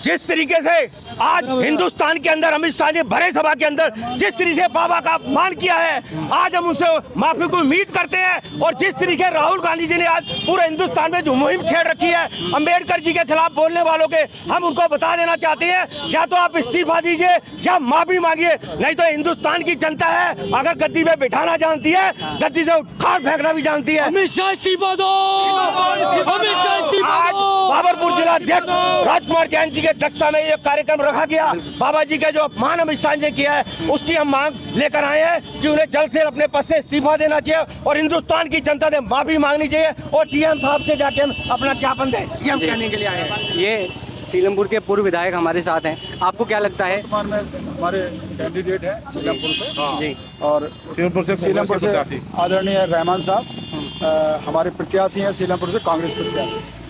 जिस तरीके से आज हिंदुस्तान के अंदर अमित शाह ने भरे सभा के अंदर जिस तरीके से बाबा का अपमान किया है, आज हम उनसे माफी की उम्मीद करते हैं। और जिस तरीके राहुल गांधी जी ने आज पूरे हिंदुस्तान में जो मुहिम छेड़ रखी है अंबेडकर जी के खिलाफ बोलने वालों के, हम उनको बता देना चाहते हैं या तो आप इस्तीफा दीजिए या माफी मांगिए, नहीं तो हिंदुस्तान की जनता है अगर गद्दी में बिठाना जानती है, गद्दी से उखाड़ फेंकना भी जानती है। अमित शाह इस्तीफा दो, अमित शाह इस्तीफा दो। बाबरपुर जिला अध्यक्ष राजकुमार जैन जी के अध्यक्षता में ये कार्यक्रम रखा गया। बाबा जी का जो अपमान अमित शाह ने किया है उसकी हम मांग लेकर आए हैं कि उन्हें जल्द से अपने पद से इस्तीफा देना चाहिए और हिंदुस्तान की जनता से माफी मांगनी चाहिए और सीएम साहब से जाके हम अपना ज्ञापन दें, ये हम कहने के लिए आए हैं। ये सीलमपुर के पूर्व विधायक हमारे साथ हैं, आपको क्या लगता है? हमारे कैंडिडेट है सीलमपुर से जी, और सीलमपुर से आदरणीय रहमान साहब हमारे प्रत्याशी हैं, सीलमपुर से कांग्रेस प्रत्याशी।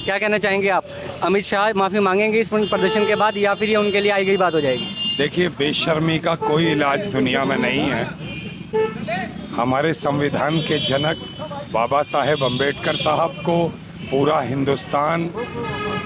क्या कहना चाहेंगे आप? अमित शाह माफी मांगेंगे इस प्रदर्शन के बाद या फिर ये उनके लिए आई गई बात हो जाएगी? देखिए, बेशर्मी का कोई इलाज दुनिया में नहीं है। हमारे संविधान के जनक बाबा साहेब अम्बेडकर साहब को पूरा हिंदुस्तान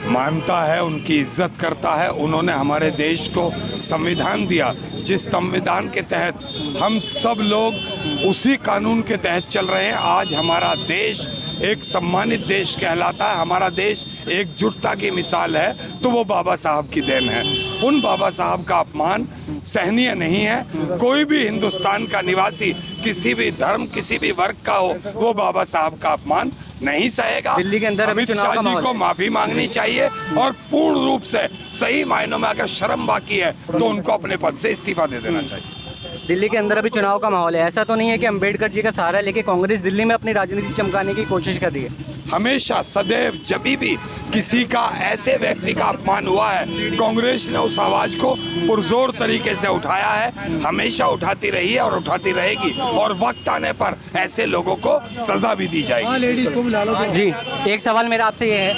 मानता है, उनकी इज्जत करता है। उन्होंने हमारे देश को संविधान दिया, जिस संविधान के तहत हम सब लोग उसी कानून के तहत चल रहे हैं। आज हमारा देश एक सम्मानित देश कहलाता है, हमारा देश एकजुटता की मिसाल है, तो वो बाबा साहब की देन है। उन बाबा साहब का अपमान सहनीय नहीं है। कोई भी हिंदुस्तान का निवासी, किसी भी धर्म, किसी भी वर्ग का हो, वो बाबा साहब का अपमान नहीं सहेगा। दिल्ली के अंदर अमित शाह जी को माफी मांगनी चाहिए और पूर्ण रूप से सही मायनों में अगर शर्म बाकी है तो उनको अपने पद से इस्तीफा दे देना चाहिए। दिल्ली के अंदर अभी चुनाव का माहौल है, ऐसा तो नहीं है कि अंबेडकर जी का सहारा लेके कांग्रेस दिल्ली में अपनी राजनीति चमकाने की कोशिश कर रही है? हमेशा सदैव जब भी किसी का ऐसे व्यक्ति का अपमान हुआ है, कांग्रेस ने उस आवाज को पुरजोर तरीके से उठाया है, हमेशा उठाती रही है और उठाती रहेगी। और वक्त आने पर ऐसे लोगों को सजा भी दी जाएगी। जी, एक सवाल मेरा आपसे ये है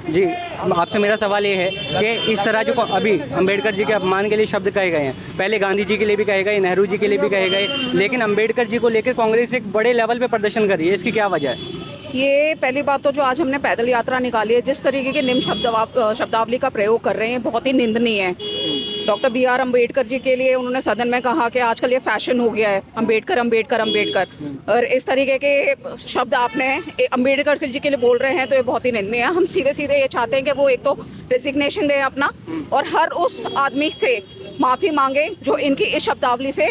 जी आपसे मेरा सवाल ये है कि इस तरह जो अभी अंबेडकर जी के अपमान के लिए शब्द कहे गए हैं, पहले गांधी जी के लिए भी कहे गए, नेहरू जी के लिए भी कहे गए, लेकिन अंबेडकर जी को लेकर कांग्रेस एक बड़े लेवल पे प्रदर्शन कर रही है, इसकी क्या वजह है? ये पहली बात तो जो आज हमने पैदल यात्रा निकाली है, जिस तरीके के निम्न शब्दावली का प्रयोग कर रहे हैं, बहुत ही निंदनीय है। डॉक्टर BR अम्बेडकर जी के लिए उन्होंने सदन में कहा कि आजकल ये फैशन हो गया है, अम्बेडकर अम्बेडकर अम्बेडकर, और इस तरीके के शब्द आपने अम्बेडकर जी के लिए बोल रहे हैं, तो ये बहुत ही निंदनीय है। हम सीधे सीधे ये चाहते हैं कि वो एक तो रेजिग्नेशन दें अपना और हर उस आदमी से माफ़ी मांगे जो इनकी इस शब्दावली से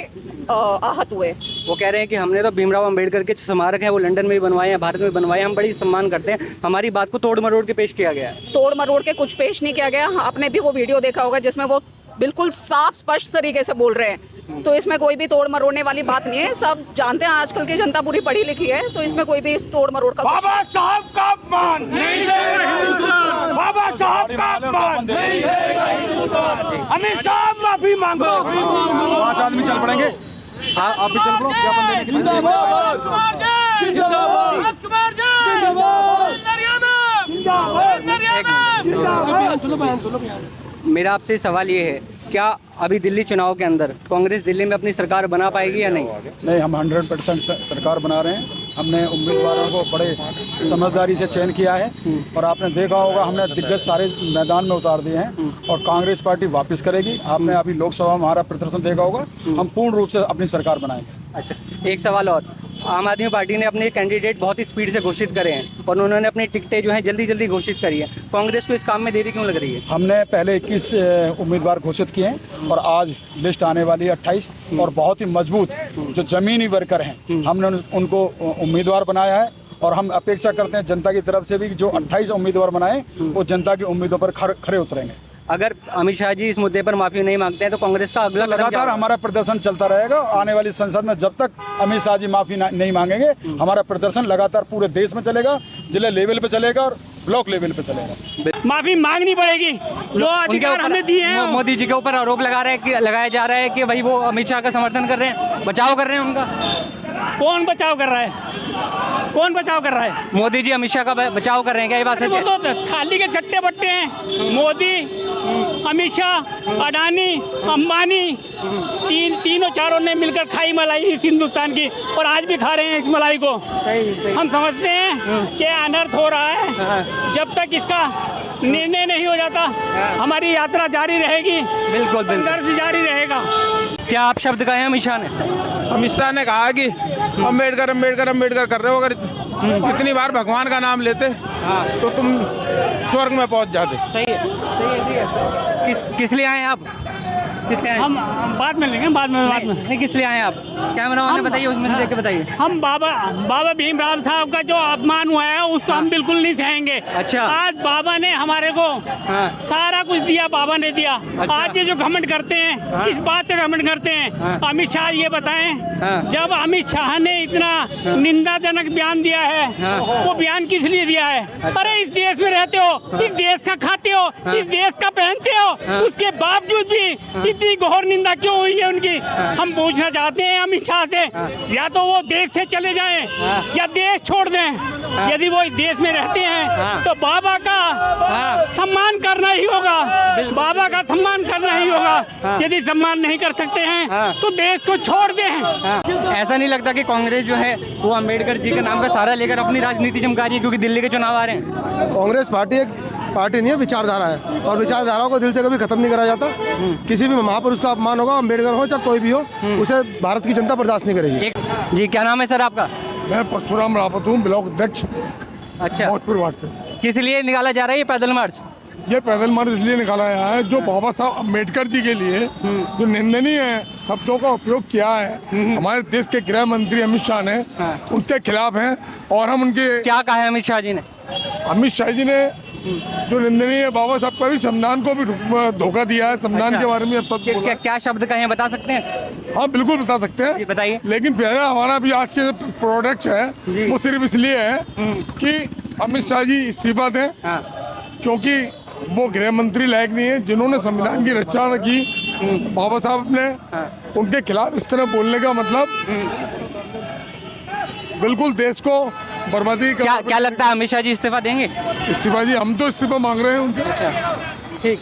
आहत हुए। वो कह रहे हैं कि हमने तो भीमराव अंबेडकर के स्मारक है वो लंदन में भी बनवाए हैं, भारत में बनवाए, हम बड़ी सम्मान करते हैं, हमारी बात को तोड़ मरोड़ के पेश किया गया है। तोड़ मरोड़ के कुछ पेश नहीं किया गया। आपने भी वो वीडियो देखा होगा जिसमें वो बिल्कुल साफ स्पष्ट तरीके से बोल रहे हैं, तो इसमें कोई भी तोड़ मरोड़ने वाली बात नहीं है। सब जानते हैं आजकल की जनता पूरी पढ़ी लिखी है, तो इसमें कोई भी तोड़ मरोड़ का बाबा साहब का अपमान नहीं सहेगा हिंदुस्तान, बाबा साहब का अपमान नहीं सहेगा हिंदुस्तान। अमित शाह माफी मांगो। 5 आदमी चल पड़ेंगे, आप भी चल पड़ो ज्ञापन देने के लिए। मेरा आपसे सवाल ये है, क्या अभी दिल्ली चुनाव के अंदर कांग्रेस दिल्ली में अपनी सरकार बना पाएगी या नहीं? नहीं, हम 100% सरकार बना रहे हैं। हमने उम्मीदवारों को बड़े समझदारी से चयन किया है और आपने देखा होगा हमने दिग्गज सारे मैदान में उतार दिए हैं और कांग्रेस पार्टी वापस करेगी। आपने अभी लोकसभा में हमारा प्रदर्शन देखा होगा, हम पूर्ण रूप से अपनी सरकार बनाएंगे। अच्छा, एक सवाल और, आम आदमी पार्टी ने अपने कैंडिडेट बहुत ही स्पीड से घोषित करे हैं और उन्होंने अपनी टिकटें जो हैं जल्दी जल्दी घोषित करी है, कांग्रेस को इस काम में देरी क्यों लग रही है? हमने पहले 21 उम्मीदवार घोषित किए हैं और आज लिस्ट आने वाली है 28 और बहुत ही मजबूत जो जमीनी वर्कर हैं हमने उनको उम्मीदवार बनाया है और हम अपेक्षा करते हैं जनता की तरफ से भी जो 28 उम्मीदवार बनाए वो जनता की उम्मीदों पर खरे उतरेंगे। अगर अमित शाह जी इस मुद्दे पर माफी नहीं मांगते हैं तो कांग्रेस का अगला कदम क्या लगातार हमारा प्रदर्शन चलता रहेगा। आने वाली संसद में जब तक अमित शाह जी माफी नहीं मांगेंगे, हमारा प्रदर्शन लगातार पूरे देश में चलेगा, जिला लेवल पे चलेगा और ब्लॉक लेवल पे चलेगा। माफी मांगनी पड़ेगी जो अधिकार हमें दिए हैं। मोदी जी के ऊपर आरोप लगाया जा रहा है कि भाई वो अमित शाह का समर्थन कर रहे हैं, बचाव कर रहे हैं उनका। कौन बचाव कर रहा है? कौन बचाव कर रहा है? मोदी जी अमित शाह का बचाव कर रहे हैं क्या, ये बात सच वो है? तो थाली के चट्टे बट्टे हैं। मोदी, अमित शाह, अडानी, अंबानी, तीनों चारों ने मिलकर खाई मलाई इस हिंदुस्तान की, और आज भी खा रहे हैं इस मलाई को। हम समझते हैं कि अनर्थ हो रहा है। जब तक इसका निर्णय नहीं हो जाता हमारी यात्रा जारी रहेगी, बिल्कुल बिल्कुल। संघर्ष जारी रहेगा। क्या आप शब्द कहे अमित शाह ने? अमित शाह ने कहा कि अम्बेडकर अम्बेडकर अम्बेडकर कर रहे हो, अगर इतनी बार भगवान का नाम लेते तो तुम स्वर्ग में पहुंच जाते। सही है, सही है। किस लिए आए हैं आप? किस लिए आए? हम बाद में लेंगे, बाद में नहीं, किस लिए आए हैं आप? कैमरा मैन बताइए, उसमें से देख के बताइए। हम बाबा भीमराव साहब का जो अपमान हुआ है उसको हम बिल्कुल नहीं सहेंगे। अच्छा। आज बाबा ने हमारे को सारा कुछ दिया, बाबा ने दिया। अच्छा। आज ये जो घमंड करते हैं, किस बात से घमंड करते हैं? अमित शाह ये बताएं, जब अमित शाह ने इतना निंदाजनक बयान दिया है, वो बयान किस लिए दिया है? अरे इस देश में रहते हो, इस देश का खाते हो, इस देश का पहनते हो, उसके बावजूद भी इतनी घोर निंदा क्यों हुई है उनकी? हम पूछना चाहते हैं अमित शाह से, या तो वो देश से चले जाएं या देश छोड़ दें। यदि वो इस देश में रहते हैं तो बाबा का सम्मान करना ही होगा, बाबा का सम्मान करना ही होगा। यदि सम्मान नहीं कर सकते हैं तो देश को छोड़ दें। ऐसा नहीं लगता कि कांग्रेस जो है वो अम्बेडकर जी के नाम का सहारा लेकर अपनी राजनीति चमका रही है, क्योंकि दिल्ली के चुनाव आ रहे हैं? कांग्रेस पार्टी एक पार्टी नहीं है, विचारधारा है, और विचारधाराओं को दिल से कभी खत्म नहीं करा जाता। किसी भी महापुरुष का अपमान होगा, अम्बेडकर हो चाहे कोई भी हो, उसे भारत की जनता बर्दाश्त नहीं करेगी। जी, क्या नाम है सर आपका? मैं परशुराम रावत हूँ, ब्लॉक अध्यक्ष अच्छा, भोजपुर वार्ड से। किस लिए निकाला जा रहा है ये पैदल मार्च? ये पैदल मार्च इसलिए निकाला गया है, जो बाबा साहब अम्बेडकर जी के लिए जो निंदनीय शब्दों का उपयोग किया है हमारे देश के गृह मंत्री अमित शाह ने, उनके खिलाफ है। और हम उनके क्या कहा है अमित शाह जी ने? अमित शाह जी ने जो निंदनीय बाबा साहब का भी संविधान को भी धोखा दिया है, संविधान अच्छा। के बारे में अब तक बोला। क्या शब्द कहे बता सकते हैं? हाँ बिल्कुल बता सकते जी, हैं, बताइए। लेकिन फिर हमारा भी आज के प्रोडक्ट है वो सिर्फ इसलिए है कि अमित शाह जी इस्तीफा दें, क्योंकि वो गृह मंत्री लायक नहीं है। जिन्होंने संविधान की रक्षा की बाबा साहब ने, उनके खिलाफ इस तरह बोलने का मतलब बिल्कुल देश को बर्बादी का। क्या लगता है अमित शाह जी इस्तीफा देंगे? इस्तीफा जी, हम तो इस्तीफा मांग रहे हैं उनसे। ठीक।